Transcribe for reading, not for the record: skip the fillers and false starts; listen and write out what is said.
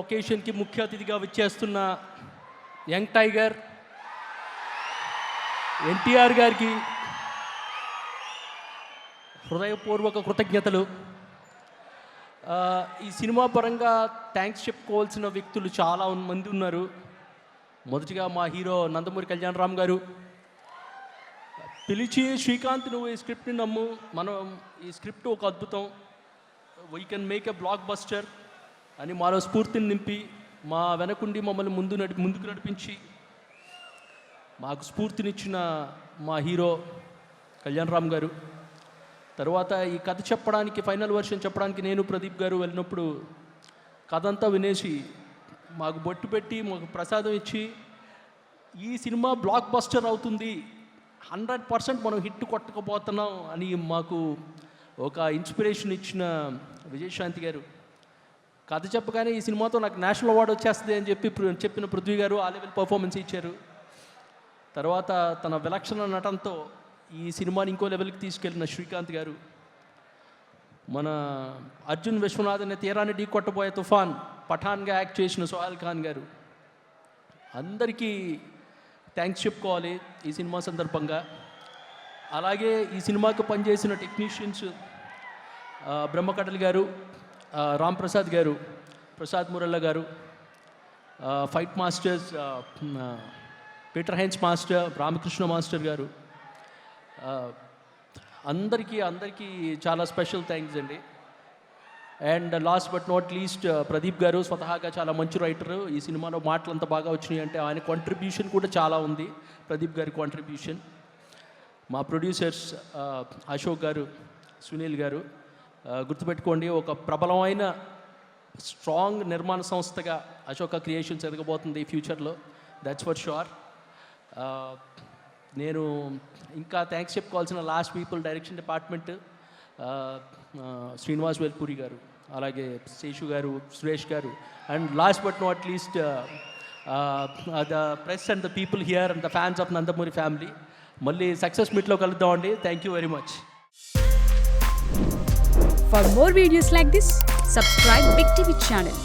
ఒకేషన్కి ముఖ్య అతిథిగా విచ్చేస్తున్న young tiger NTR గారికి హృదయపూర్వక కృతజ్ఞతలు. ఈ సినిమా పరంగా థ్యాంక్స్ చెప్పుకోవాల్సిన వ్యక్తులు చాలా మంది ఉన్నారు. మొదటిగా మా హీరో నందమూరి కళ్యాణరామ్ గారు పిలిచి, శ్రీకాంత్ నువ్వు ఈ స్క్రిప్ట్ని నమ్ము, మనం ఈ స్క్రిప్ట్ ఒక అద్భుతం, we can make a block buster అని మాలో స్ఫూర్తిని నింపి మా వెనకుండి మమ్మల్ని ముందుకు నడిపించి మాకు స్ఫూర్తినిచ్చిన మా హీరో కళ్యాణరామ్ గారు. తర్వాత ఈ కథ చెప్పడానికి, ఫైనల్ వర్షన్ చెప్పడానికి నేను ప్రదీప్ గారు వెళ్ళినప్పుడు కథ అంతా వినేసి మాకు బొట్టు పెట్టి మాకు ప్రసాదం ఇచ్చి ఈ సినిమా బ్లాక్ బస్టర్ అవుతుంది, 100% మనం హిట్ కొట్టకపోతున్నాం అని మాకు ఒక ఇన్స్పిరేషన్ ఇచ్చిన విజయశాంతి గారు. కథ చెప్పగానే ఈ సినిమాతో నాకు నేషనల్ అవార్డు వచ్చేస్తుంది అని చెప్పిన పృథ్వీ గారు ఆ లెవెల్ పర్ఫార్మెన్స్ ఇచ్చారు. తర్వాత తన విలక్షణ నటనతో ఈ సినిమాని ఇంకో లెవెల్కి తీసుకెళ్ళిన శ్రీకాంత్ గారు, మన అర్జున్ విశ్వనాథ్ అనే తీరాన్ని ఢీ కొట్టబోయే తుఫాన్ పఠాన్గా యాక్ట్ చేసిన సోహెల్ ఖాన్ గారు, అందరికీ థ్యాంక్స్ చెప్పుకోవాలి ఈ సినిమా సందర్భంగా. అలాగే ఈ సినిమాకు పనిచేసిన టెక్నీషియన్స్ బ్రహ్మకటల్ గారు, రామ్ ప్రసాద్ గారు, ప్రసాద్ మురళ్ళ గారు, fight masters Peter hence master, Ramakrishna master గారు, అందరికీ చాలా స్పెషల్ థ్యాంక్స్ అండి. And last but not least Pradeep గారు స్వతహాగా చాలా మంచి రైటరు. ఈ సినిమాలో మాటలు అంత బాగా వచ్చినాయి అంటే ఆయన కాంట్రిబ్యూషన్ కూడా చాలా ఉంది, ప్రదీప్ గారి కాంట్రిబ్యూషన్. మా ప్రొడ్యూసర్స్ అశోక్ గారు, సునీల్ గారు, గుర్తుపెట్టుకోండి, ఒక ప్రబలమైన స్ట్రాంగ్ నిర్మాణ సంస్థగా అశోక క్రియేషన్స్ ఎదగబోతుంది ఈ ఫ్యూచర్లో, దట్స్ ఫర్ షూర్. నేను ఇంకా థ్యాంక్స్ చెప్పుకోవాల్సిన last people, direction department Srinivas Velpuri garu, అలాగే Seshu garu, Suresh garu, and last but not least the press and the people here and the fans of Nandamuri family. మళ్ళీ సక్సెస్ మీట్లో కలుద్దామండి. Thank you very much. For more videos like this, subscribe Big TV channel.